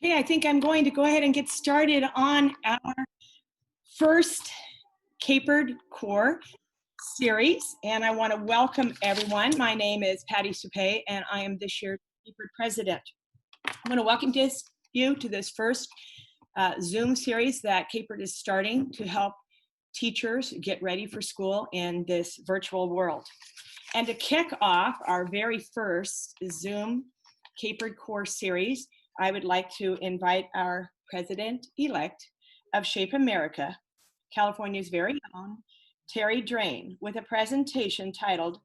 Okay, I think I'm going to go ahead and get started on our first CAHPERD core series, and I want to welcome everyone. My name is Patty Supay, and I am this year's CAHPERD president. I want to welcome you to this first Zoom series that CAHPERD is starting to help teachers get ready for school in this virtual world. And to kick off our very first Zoom CAHPERD core series, I would like to invite our president-elect of Shape America, California's very own, Terri Drain, with a presentation titled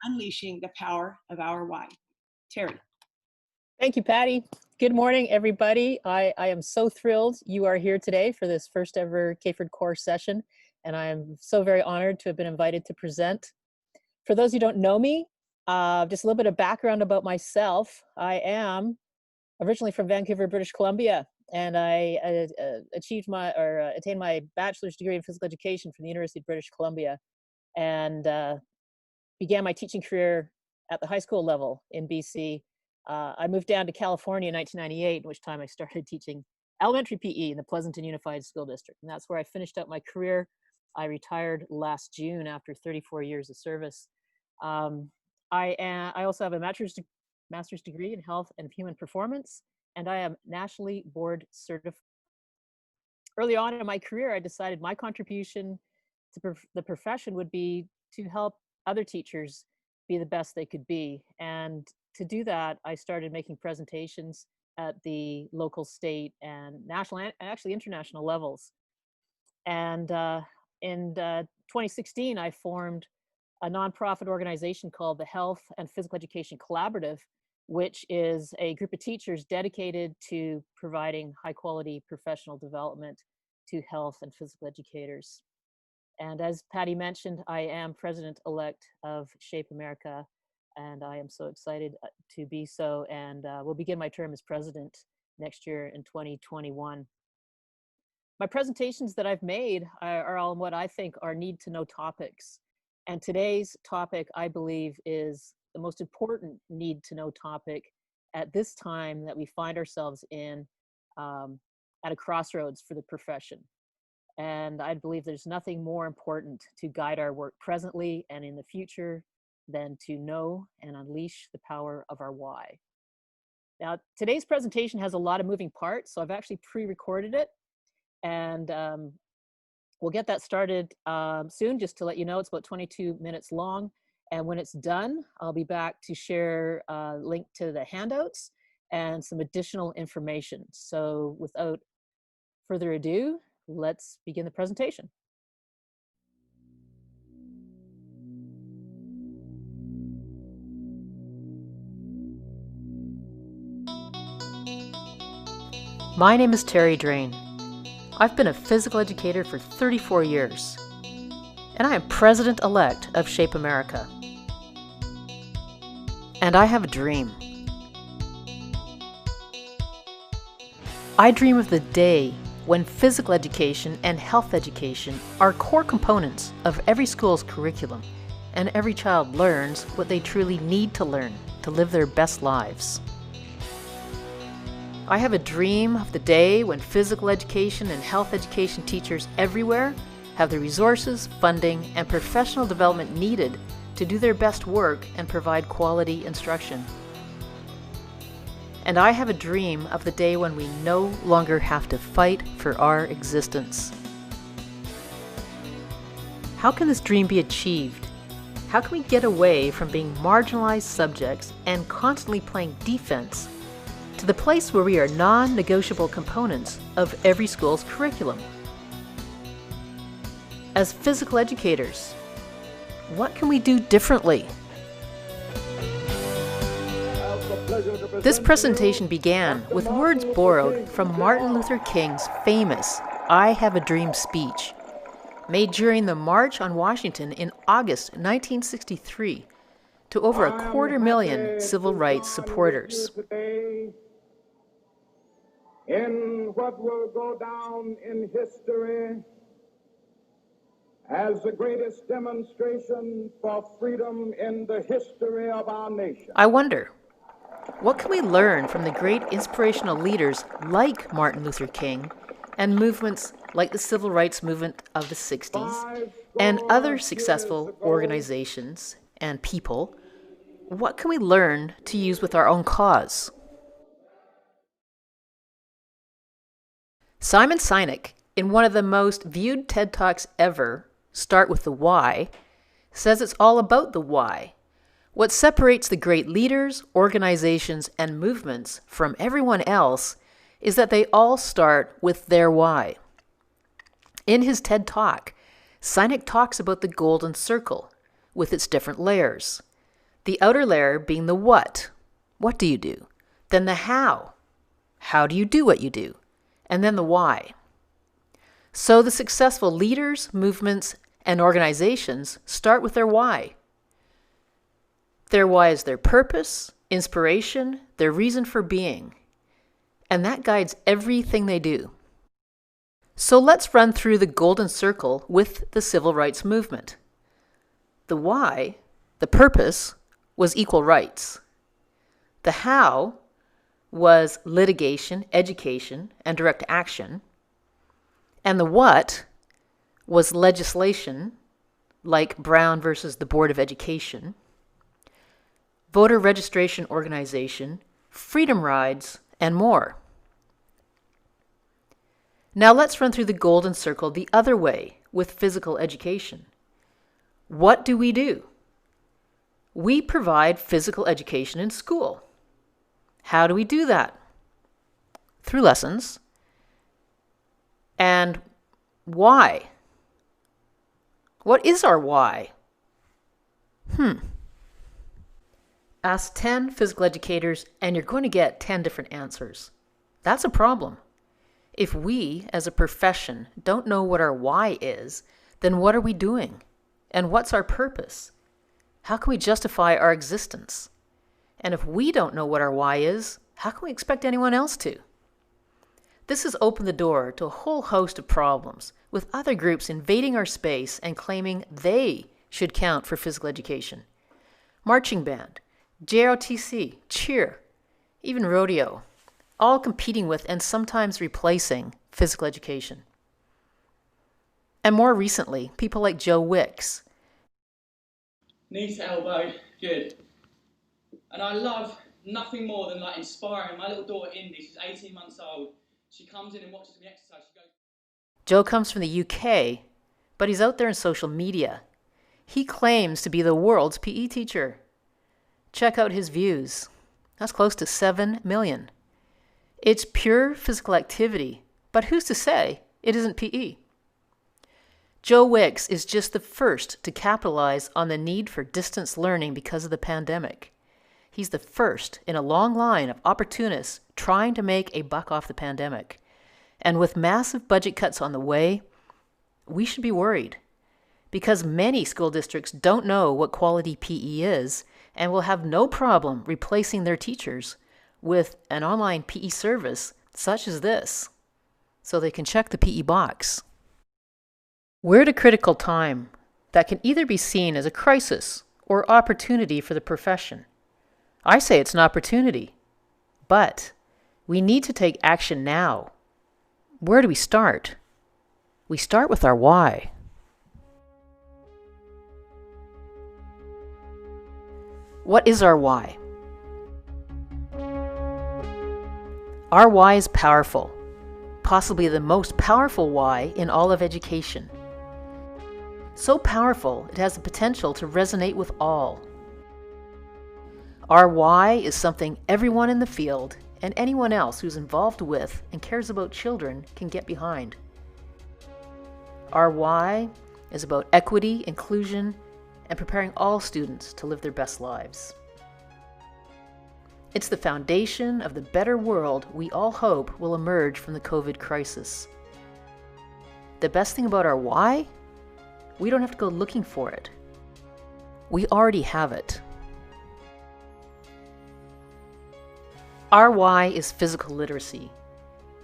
Unleashing the Power of Our Why. Terri. Thank you, Patty. Good morning, everybody. I am so thrilled you are here today for this first ever CAHPERD core session, and I am so very honored to have been invited to present. For those who don't know me, just a little bit of background about myself. I am originally from Vancouver, British Columbia, and I attained my bachelor's degree in physical education from the University of British Columbia, and began my teaching career at the high school level in BC. I moved down to California in 1998, in which time I started teaching elementary PE in the Pleasanton Unified School District, and that's where I finished up my career. I retired last June after 34 years of service. I also have a master's degree in health and human performance, and I am nationally board certified. Early on in my career, I decided my contribution to the profession would be to help other teachers be the best they could be. And to do that, I started making presentations at the local, state, and national, and actually international levels. And in 2016, I formed a nonprofit organization called the Health and Physical Education Collaborative, which is a group of teachers dedicated to providing high quality professional development to health and physical educators. And as Patty mentioned, I am president-elect of Shape America, and I am so excited to be so, and will begin my term as president next year in 2021. My presentations that I've made are on what I think are need-to-know topics. And today's topic, I believe, is the most important need-to-know topic at this time that we find ourselves in at a crossroads for the profession. And I believe there's nothing more important to guide our work presently and in the future than to know and unleash the power of our why. Now, today's presentation has a lot of moving parts, so I've actually pre-recorded it. And we'll get that started soon. Just to let you know, it's about 22 minutes long. And when it's done, I'll be back to share a link to the handouts and some additional information. So without further ado, let's begin the presentation. My name is Terri Drain. I've been a physical educator for 34 years, and I am president-elect of Shape America. And I have a dream. I dream of the day when physical education and health education are core components of every school's curriculum, and every child learns what they truly need to learn to live their best lives. I have a dream of the day when physical education and health education teachers everywhere have the resources, funding, and professional development needed to do their best work and provide quality instruction. And I have a dream of the day when we no longer have to fight for our existence. How can this dream be achieved? How can we get away from being marginalized subjects and constantly playing defense to the place where we are non-negotiable components of every school's curriculum? As physical educators, what can we do differently? This presentation began with words borrowed from Martin Luther King's famous "I Have a Dream" speech, made during the March on Washington in August 1963 to over 250,000 civil rights supporters. In what will go down in history as the greatest demonstration for freedom in the history of our nation. I wonder, What can we learn from the great inspirational leaders like Martin Luther King and movements like the Civil Rights Movement of the 60s and other successful organizations and people? What can we learn to use with our own cause? Simon Sinek, in one of the most viewed TED Talks ever, Start with the Why, says it's all about the why. What separates the great leaders, organizations, and movements from everyone else is that they all start with their why. In his TED Talk, Sinek talks about the golden circle with its different layers. The outer layer being the what. What do you do? Then the how. How do you do what you do? And then the why. So the successful leaders, movements, and organizations start with their why. Their why is their purpose, inspiration, their reason for being. And that guides everything they do. So let's run through the golden circle with the civil rights movement. The why, the purpose, was equal rights. The how was litigation, education, and direct action. And the what was legislation, like Brown versus the Board of Education, voter registration organization, freedom rides, and more. Now let's run through the golden circle the other way with physical education. What do? We provide physical education in school. How do we do that? Through lessons. And why? What is our why? Ask 10 physical educators and you're going to get 10 different answers. That's a problem. If we, as a profession, don't know what our why is, then what are we doing? And what's our purpose? How can we justify our existence? And if we don't know what our why is, how can we expect anyone else to? This has opened the door to a whole host of problems, with other groups invading our space and claiming they should count for physical education. Marching band, JROTC, cheer, even rodeo, all competing with and sometimes replacing physical education. And more recently, people like Joe Wicks. Knee to elbow, good. And I love nothing more than like inspiring my little daughter Indy. She's 18 months old. She comes in and watches me exercise. She goes. Joe comes from the UK, but he's out there in social media. He claims to be the world's PE teacher. Check out his views. That's close to 7 million. It's pure physical activity, but who's to say it isn't PE? Joe Wicks is just the first to capitalize on the need for distance learning because of the pandemic. He's the first in a long line of opportunists trying to make a buck off the pandemic. And with massive budget cuts on the way, we should be worried, because many school districts don't know what quality PE is and will have no problem replacing their teachers with an online PE service such as this, so they can check the PE box. We're at a critical time that can either be seen as a crisis or opportunity for the profession. I say it's an opportunity, but we need to take action now. Where do we start? We start with our why. What is our why? Our why is powerful, possibly the most powerful why in all of education. So powerful, it has the potential to resonate with all. Our why is something everyone in the field and anyone else who's involved with and cares about children can get behind. Our why is about equity, inclusion, and preparing all students to live their best lives. It's the foundation of the better world we all hope will emerge from the COVID crisis. The best thing about our why? We don't have to go looking for it. We already have it. Our why is physical literacy.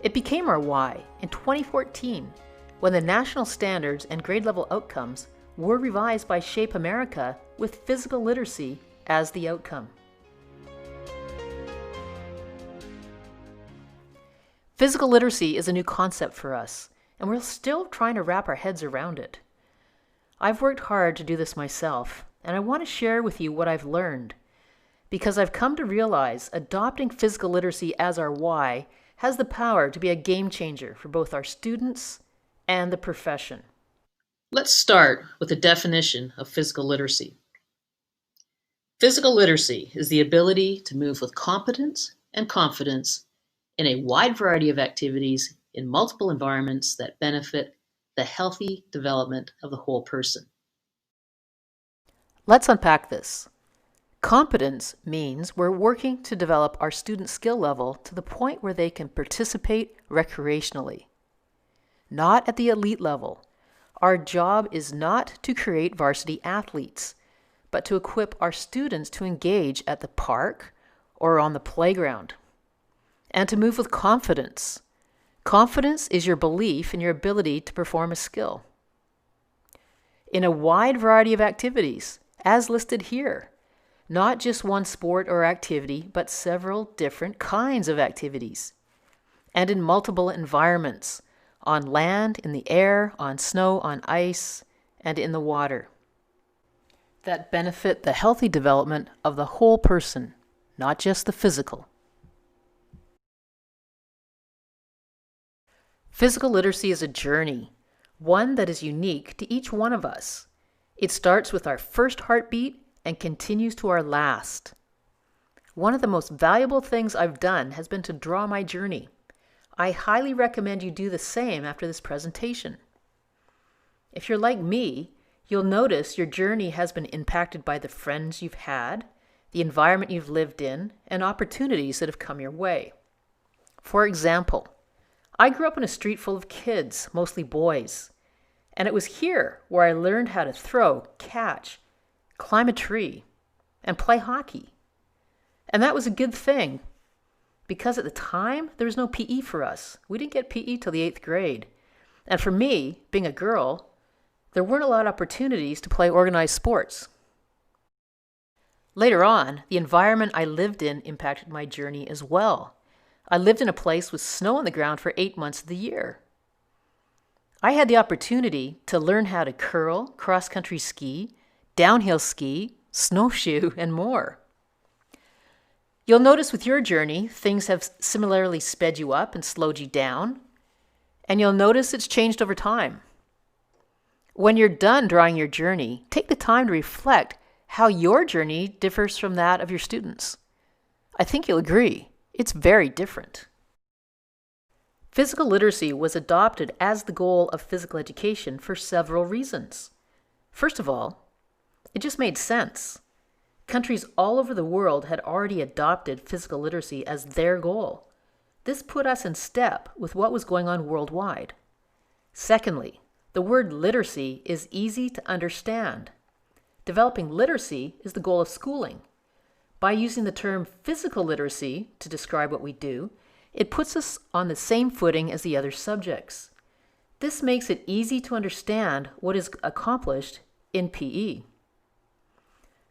It became our why in 2014 when the national standards and grade level outcomes were revised by Shape America with physical literacy as the outcome. Physical literacy is a new concept for us, and we're still trying to wrap our heads around it. I've worked hard to do this myself, and I want to share with you what I've learned, because I've come to realize adopting physical literacy as our why has the power to be a game changer for both our students and the profession. Let's start with the definition of physical literacy. Physical literacy is the ability to move with competence and confidence in a wide variety of activities in multiple environments that benefit the healthy development of the whole person. Let's unpack this. Competence means we're working to develop our student skill level to the point where they can participate recreationally. Not at the elite level. Our job is not to create varsity athletes, but to equip our students to engage at the park or on the playground, and to move with confidence. Confidence is your belief in your ability to perform a skill in a wide variety of activities, as listed here. Not just one sport or activity, but several different kinds of activities, and in multiple environments, on land, in the air, on snow, on ice, and in the water, that benefit the healthy development of the whole person, not just the physical. Physical literacy is a journey, one that is unique to each one of us. It starts with our first heartbeat and continues to our last. One of the most valuable things I've done has been to draw my journey. I highly recommend you do the same after this presentation. If you're like me, you'll notice your journey has been impacted by the friends you've had, the environment you've lived in, and opportunities that have come your way. For example, I grew up in a street full of kids, mostly boys, and it was here where I learned how to throw, catch, climb a tree, and play hockey. And that was a good thing, because at the time, there was no PE for us. We didn't get PE till the 8th grade. And for me, being a girl, there weren't a lot of opportunities to play organized sports. Later on, the environment I lived in impacted my journey as well. I lived in a place with snow on the ground for 8 months of the year. I had the opportunity to learn how to curl, cross-country ski, downhill ski, snowshoe, and more. You'll notice with your journey, things have similarly sped you up and slowed you down, and you'll notice it's changed over time. When you're done drawing your journey, take the time to reflect how your journey differs from that of your students. I think you'll agree, it's very different. Physical literacy was adopted as the goal of physical education for several reasons. First of all, it just made sense. Countries all over the world had already adopted physical literacy as their goal. This put us in step with what was going on worldwide. Secondly, the word literacy is easy to understand. Developing literacy is the goal of schooling. By using the term physical literacy to describe what we do, it puts us on the same footing as the other subjects. This makes it easy to understand what is accomplished in PE.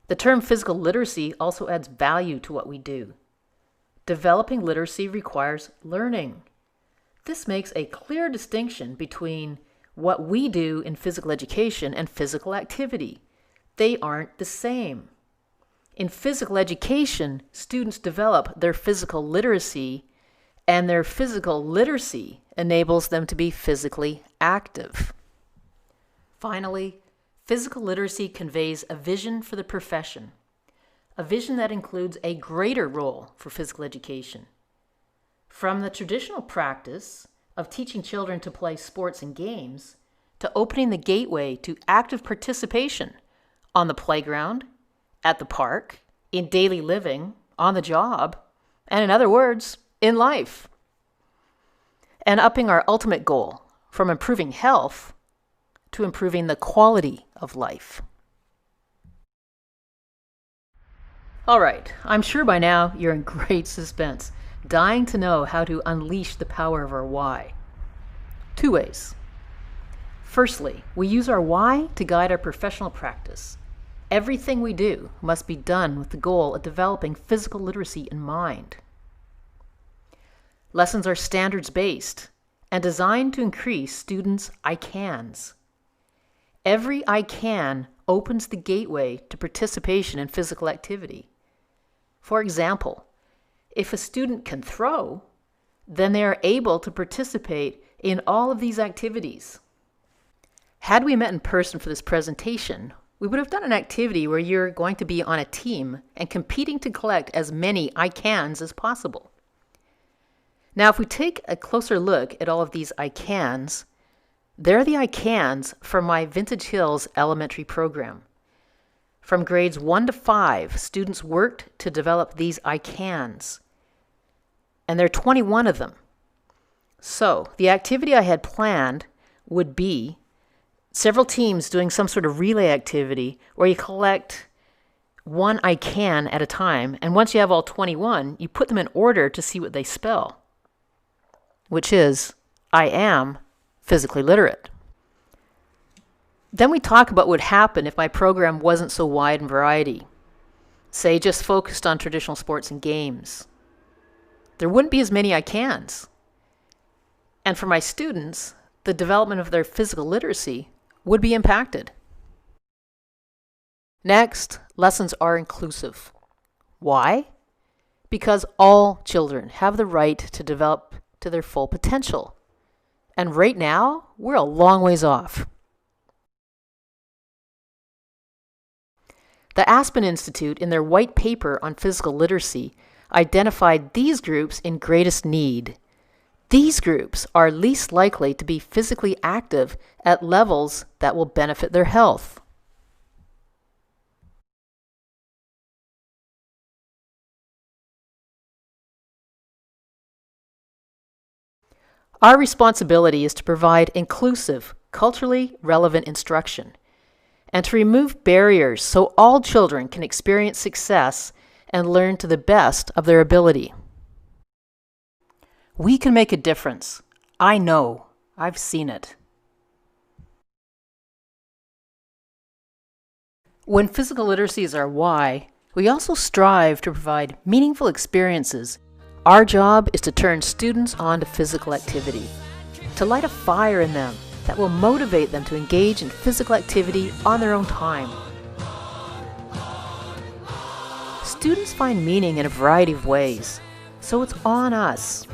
The term physical literacy also adds value to what we do. Developing literacy requires learning. This makes a clear distinction between what we do in physical education and physical activity. They aren't the same. In physical education, students develop their physical literacy, and their physical literacy enables them to be physically active. Finally, physical literacy conveys a vision for the profession, a vision that includes a greater role for physical education. From the traditional practice of teaching children to play sports and games, to opening the gateway to active participation on the playground, at the park, in daily living, on the job, and in other words, in life. And upping our ultimate goal from improving health to improving the quality of life. All right, I'm sure by now you're in great suspense, dying to know how to unleash the power of our why. 2 ways. Firstly, we use our why to guide our professional practice. Everything we do must be done with the goal of developing physical literacy in mind. Lessons are standards-based and designed to increase students' I cans. Every I can opens the gateway to participation in physical activity. For example, if a student can throw, then they are able to participate in all of these activities. Had we met in person for this presentation, we would have done an activity where you're going to be on a team and competing to collect as many I cans as possible. Now, if we take a closer look at all of these I cans, they're the I cans from my Vintage Hills elementary program. From grades 1 to 5, students worked to develop these I cans. And there are 21 of them. So the activity I had planned would be several teams doing some sort of relay activity where you collect one I can at a time. And once you have all 21, you put them in order to see what they spell, which is, I am physically literate. Then we talk about what would happen if my program wasn't so wide in variety, say just focused on traditional sports and games. There wouldn't be as many I cans. And for my students, the development of their physical literacy would be impacted. Next, lessons are inclusive. Why? Because all children have the right to develop to their full potential. And right now, we're a long ways off. The Aspen Institute, in their white paper on physical literacy, identified these groups in greatest need. These groups are least likely to be physically active at levels that will benefit their health. Our responsibility is to provide inclusive, culturally relevant instruction and to remove barriers so all children can experience success and learn to the best of their ability. We can make a difference. I know. I've seen it. When physical literacy is our why, we also strive to provide meaningful experiences. Our job is to turn students on to physical activity, to light a fire in them that will motivate them to engage in physical activity on their own time. Students find meaning in a variety of ways, so it's on us,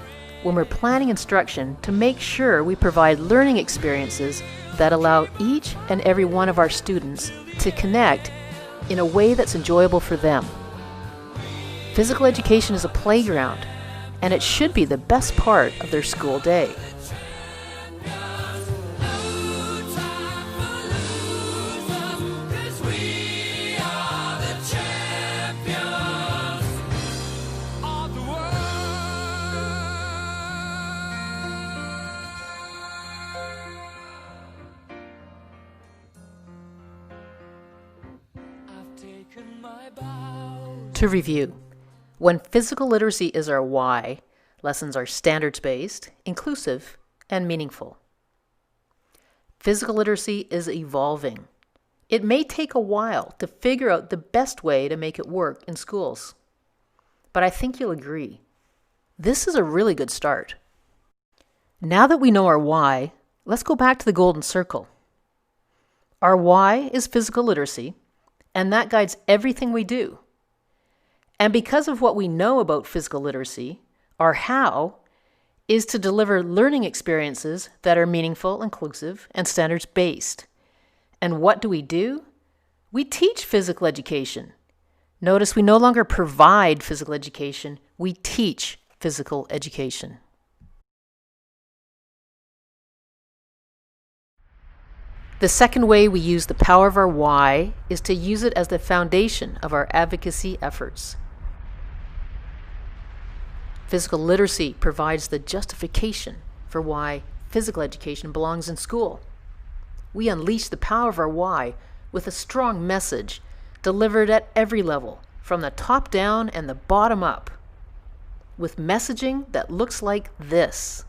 when we're planning instruction, to make sure we provide learning experiences that allow each and every one of our students to connect in a way that's enjoyable for them. Physical education is a playground, and it should be the best part of their school day. To review, when physical literacy is our why, lessons are standards-based, inclusive, and meaningful. Physical literacy is evolving. It may take a while to figure out the best way to make it work in schools. But I think you'll agree, this is a really good start. Now that we know our why, let's go back to the golden circle. Our why is physical literacy, and that guides everything we do. And because of what we know about physical literacy, our how is to deliver learning experiences that are meaningful, inclusive, and standards-based. And what do? We teach physical education. Notice we no longer provide physical education, we teach physical education. The second way we use the power of our why is to use it as the foundation of our advocacy efforts. Physical literacy provides the justification for why physical education belongs in school. We unleash the power of our why with a strong message delivered at every level, from the top down and the bottom up, with messaging that looks like this.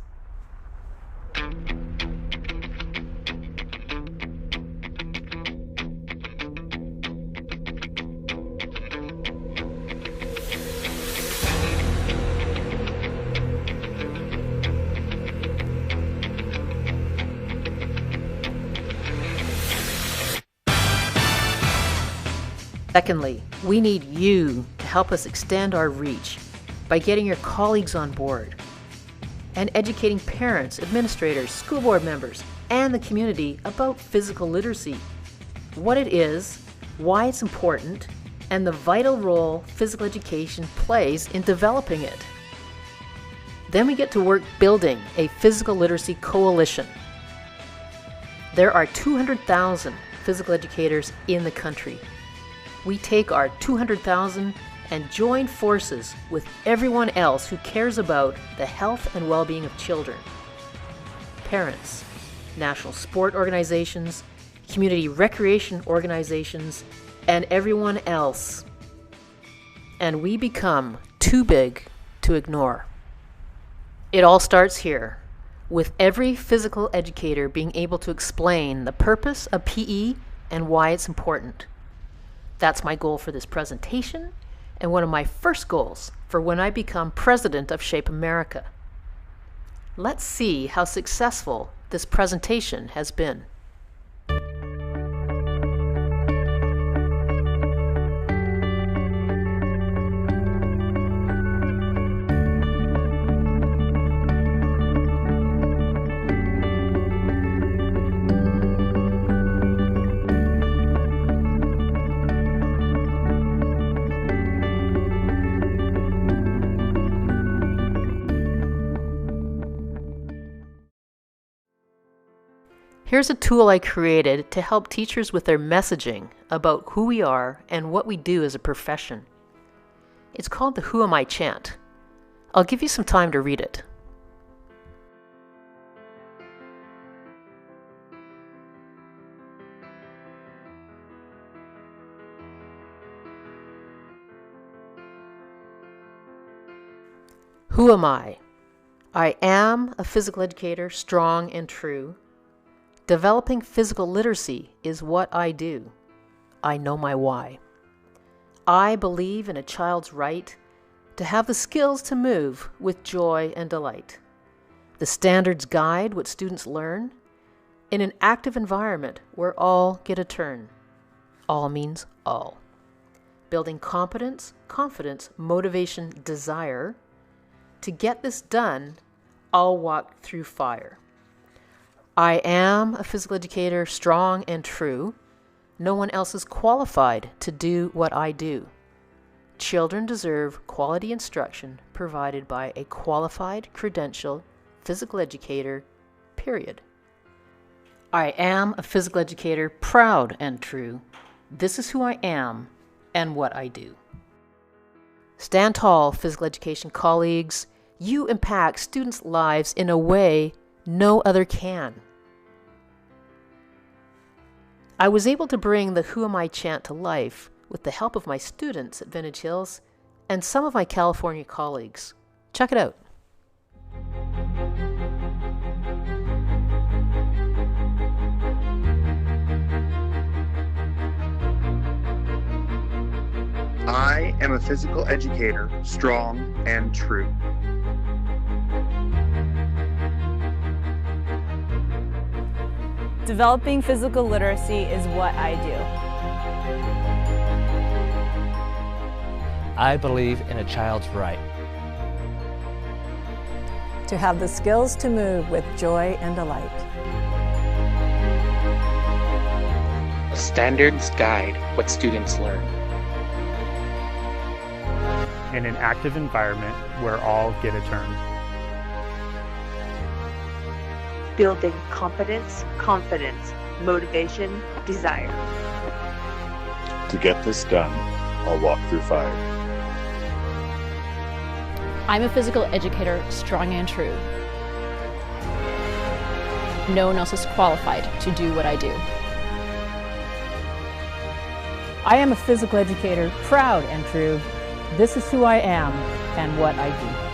Secondly, we need you to help us extend our reach by getting your colleagues on board and educating parents, administrators, school board members, and the community about physical literacy, what it is, why it's important, and the vital role physical education plays in developing it. Then we get to work building a physical literacy coalition. There are 200,000 physical educators in the country. We take our 200,000 and join forces with everyone else who cares about the health and well-being of children. Parents, national sport organizations, community recreation organizations, and everyone else. And we become too big to ignore. It all starts here, with every physical educator being able to explain the purpose of PE and why it's important. That's my goal for this presentation, and one of my first goals for when I become president of Shape America. Let's see how successful this presentation has been. Here's a tool I created to help teachers with their messaging about who we are and what we do as a profession. It's called the Who Am I chant. I'll give you some time to read it. Who am I? I am a physical educator, strong and true. Developing physical literacy is what I do. I know my why. I believe in a child's right to have the skills to move with joy and delight. The standards guide what students learn in an active environment where all get a turn. All means all. Building competence, confidence, motivation, desire. To get this done, I'll walk through fire. I am a physical educator, strong and true. No one else is qualified to do what I do. Children deserve quality instruction provided by a qualified, credentialed physical educator, period. I am a physical educator, proud and true. This is who I am and what I do. Stand tall, physical education colleagues. You impact students' lives in a way no other can. I was able to bring the Who Am I chant to life with the help of my students at Vintage Hills and some of my California colleagues. Check it out. I am a physical educator, strong and true. Developing physical literacy is what I do. I believe in a child's right To have the skills to move with joy and delight. Standards guide what students learn. In an active environment where all get a turn. Building competence, confidence, motivation, desire. To get this done, I'll walk through fire. I'm a physical educator, strong and true. No one else is qualified to do what I do. I am a physical educator, proud and true. This is who I am and what I do.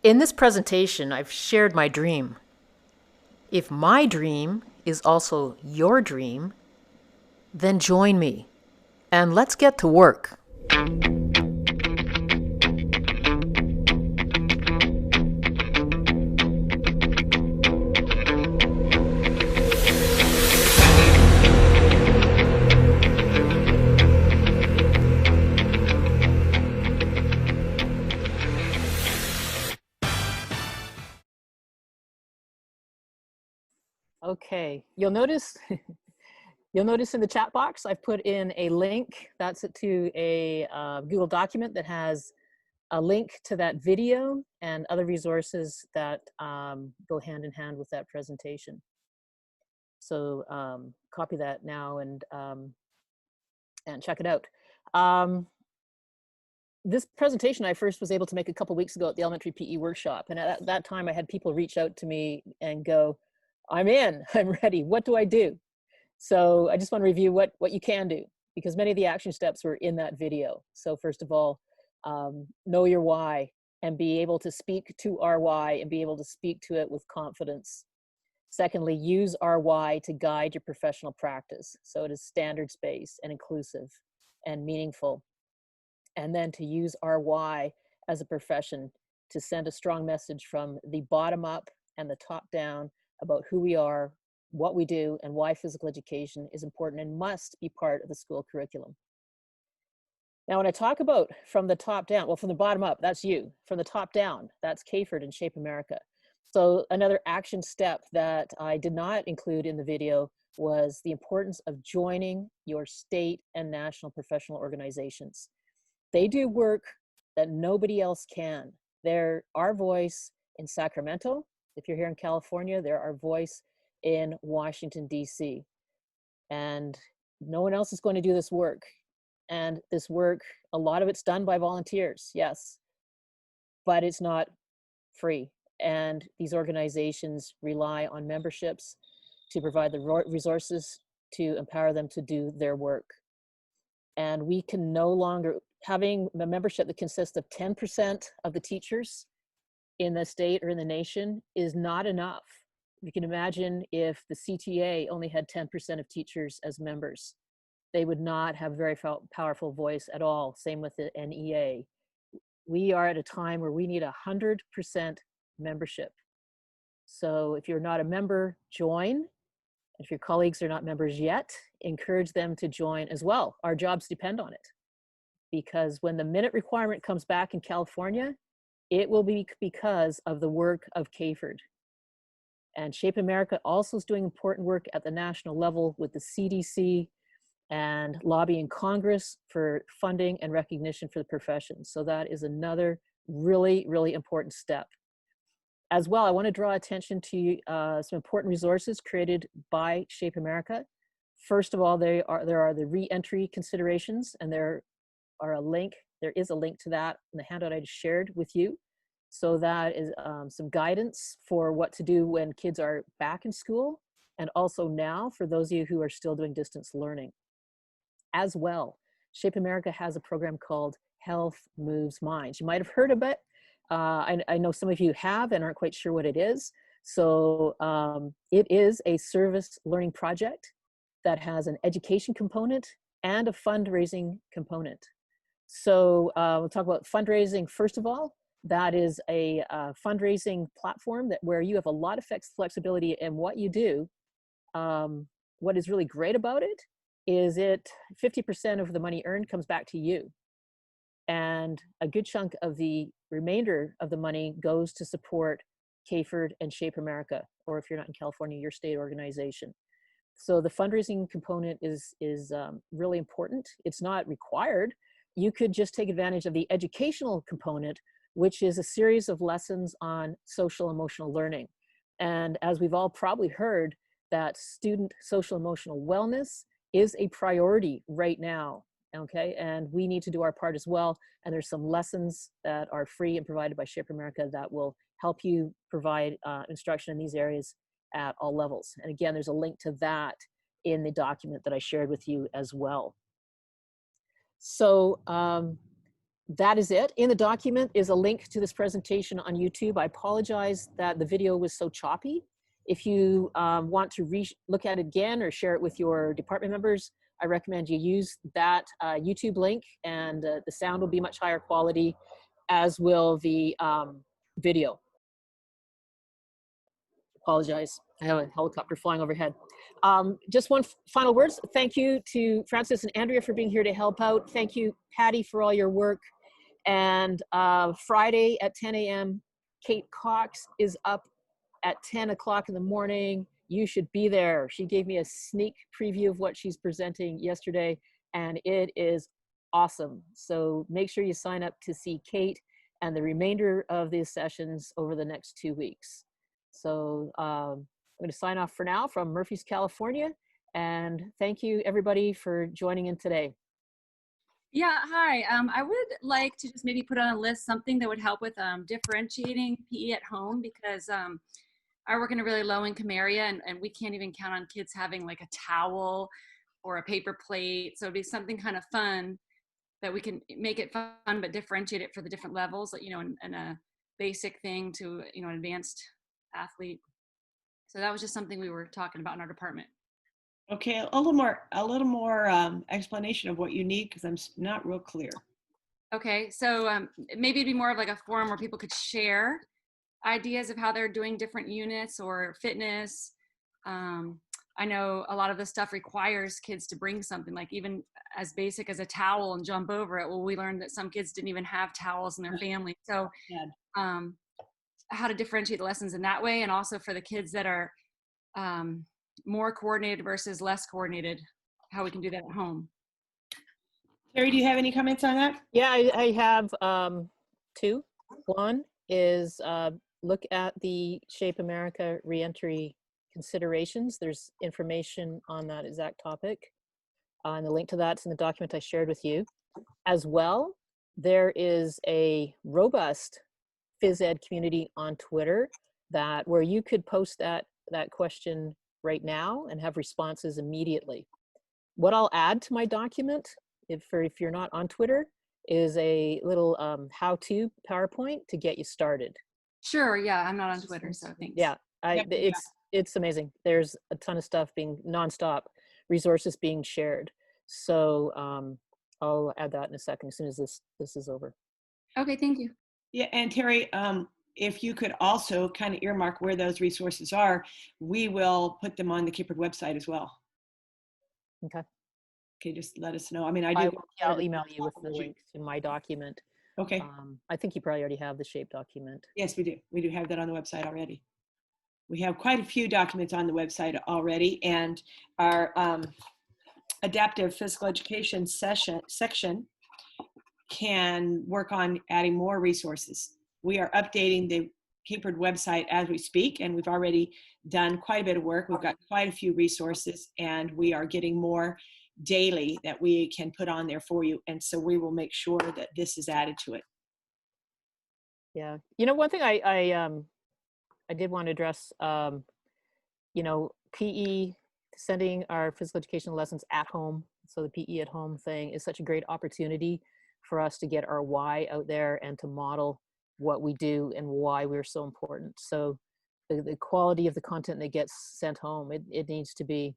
In this presentation, I've shared my dream. If my dream is also your dream, Then join me and let's get to work. Okay, you'll notice you'll notice in the chat box I've put in a link. That's to a Google document that has a link to that video and other resources that go hand in hand with that presentation. So copy that now and check it out. This presentation I first was able to make a couple weeks ago at the elementary PE workshop, and at that time I had people reach out to me and go, I'm in, I'm ready, what do I do? So I just want to review what you can do, because many of the action steps were in that video. So first of all, know your why and be able to speak to our why and be able to speak to it with confidence. Secondly, use our why to guide your professional practice. So it is standards-based and inclusive and meaningful. And then to use our why as a profession to send a strong message from the bottom up and the top down about who we are, what we do, and why physical education is important and must be part of the school curriculum. Now, when I talk about from the top down, well, from the bottom up, that's you. From the top down, that's CAHPERD and Shape America. So another action step that I did not include in the video was the importance of joining your state and national professional organizations. They do work that nobody else can. They're our voice in Sacramento. If you're here in California, they're our voice in Washington, D.C. And no one else is going to do this work. And this work, a lot of it's done by volunteers, yes, but it's not free. And these organizations rely on memberships to provide the resources to empower them to do their work. And we can no longer, having a membership that consists of 10% of the teachers in the state or in the nation is not enough. You can imagine if the CTA only had 10% of teachers as members. They would not have a very powerful voice at all. Same with the NEA. We are at a time where we need 100% membership. So if you're not a member, join. If your colleagues are not members yet, encourage them to join as well. Our jobs depend on it. Because when the minute requirement comes back in California, it will be because of the work of CAHPERD. And Shape America also is doing important work at the national level with the CDC and lobbying Congress for funding and recognition for the profession. So that is another really, really important step. As well, I want to draw attention to some important resources created by Shape America. First of all, there are the re-entry considerations, and there is a link to that in the handout I just shared with you. So that is some guidance for what to do when kids are back in school, and also now for those of you who are still doing distance learning. As well, Shape America has a program called Health Moves Minds. You might have heard of it. I know some of you have and aren't quite sure what it is. So it is a service learning project that has an education component and a fundraising component. So we'll talk about fundraising first of all. That is a fundraising platform where you have a lot of flexibility in what you do. What is really great about it is 50% of the money earned comes back to you. And a good chunk of the remainder of the money goes to support CAHPERD and Shape America, or if you're not in California, your state organization. So the fundraising component is really important. It's not required. You could just take advantage of the educational component, which is a series of lessons on social emotional learning. And as we've all probably heard, that student social emotional wellness is a priority right now, okay? And we need to do our part as well. And there's some lessons that are free and provided by Shape America that will help you provide instruction in these areas at all levels. And again, there's a link to that in the document that I shared with you as well. So that is it. In the document is a link to this presentation on YouTube. I apologize that the video was so choppy. If you want to look at it again or share it with your department members, I recommend you use that YouTube link, and the sound will be much higher quality, as will the video. Apologize, I have a helicopter flying overhead. Just one final words. Thank you to Francis and Andrea for being here to help out. Thank you, Patty, for all your work. And Friday at 10 a.m., Kate Cox is up at 10 o'clock in the morning. You should be there. She gave me a sneak preview of what she's presenting yesterday, and it is awesome. So make sure you sign up to see Kate and the remainder of these sessions over the next 2 weeks. So I'm going to sign off for now from Murphy's, California. And thank you, everybody, for joining in today. Yeah, hi. I would like to just maybe put on a list something that would help with differentiating PE at home, because I work in a really low-income area, and we can't even count on kids having like a towel or a paper plate. So it'd be something kind of fun that we can make it fun but differentiate it for the different levels, like, you know, and a basic thing to, you know, an advanced athlete. So that was just something we were talking about in our department. Okay, a little more explanation of what you need, because I'm not real clear. Okay, so maybe it'd be more of like a forum where people could share ideas of how they're doing different units or fitness. I know a lot of the stuff requires kids to bring something, like even as basic as a towel and jump over it. Well, we learned that some kids didn't even have towels in their family. So how to differentiate the lessons in that way, and also for the kids that are more coordinated versus less coordinated, how we can do that at home. Terry, do you have any comments on that? Yeah, I have two. One is look at the Shape America reentry considerations. There's information on that exact topic, and the link to that's in the document I shared with you. As well, there is a robust phys ed community on Twitter where you could post that question right now and have responses immediately. What I'll add to my document, if you're not on Twitter, is a little how-to PowerPoint to get you started. Sure, yeah, I'm not on Twitter, so thanks. Yeah, it's amazing. There's a ton of stuff being nonstop, resources being shared. So I'll add that in a second as soon as this is over. Okay, thank you. Yeah, and Terry, if you could also kind of earmark where those resources are, we will put them on the CAHPERD website as well. Okay. Okay, just let us know. I mean, I'll email you with the link to my document. Okay. I think you probably already have the SHAPE document. Yes, we do. We do have that on the website already. We have quite a few documents on the website already, and our adaptive physical education section can work on adding more resources. We are updating the CAHPERD website as we speak, and we've already done quite a bit of work. We've got quite a few resources, and we are getting more daily that we can put on there for you. And so we will make sure that this is added to it. Yeah. You know, one thing I did want to address, you know, PE, sending our physical education lessons at home. So the PE at home thing is such a great opportunity for us to get our why out there and to model what we do and why we're so important. So the quality of the content that gets sent home, it needs to be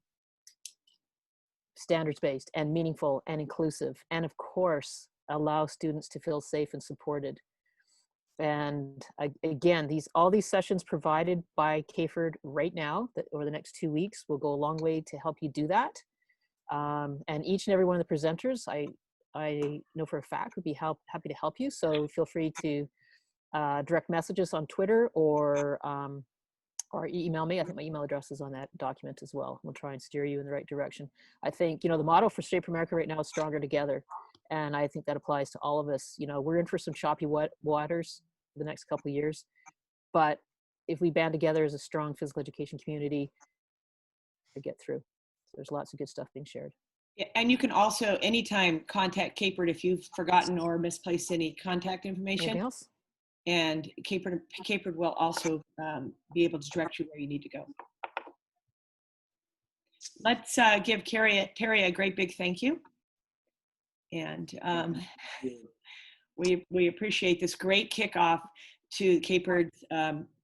standards-based and meaningful and inclusive, and of course allow students to feel safe and supported. And again, all these sessions provided by CAHPERD right now that over the next 2 weeks will go a long way to help you do that. And each and every one of the presenters, I know for a fact would be happy to help you. So feel free to direct messages on Twitter or email me. I think my email address is on that document as well. We'll try and steer you in the right direction. I think, you know, the motto for Shape America right now is stronger together. And I think that applies to all of us. You know, we're in for some choppy waters for the next couple of years, but if we band together as a strong physical education community, we get through. So there's lots of good stuff being shared. Yeah, and you can also anytime contact CAHPERD if you've forgotten or misplaced any contact information. Anything else? And CAHPERD will also be able to direct you where you need to go. Let's give Terri a great big thank you. And we appreciate this great kickoff to CAHPERD's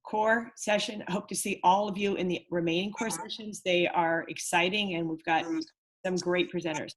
core session. I hope to see all of you in the remaining core sessions. They are exciting, and we've got some great presenters.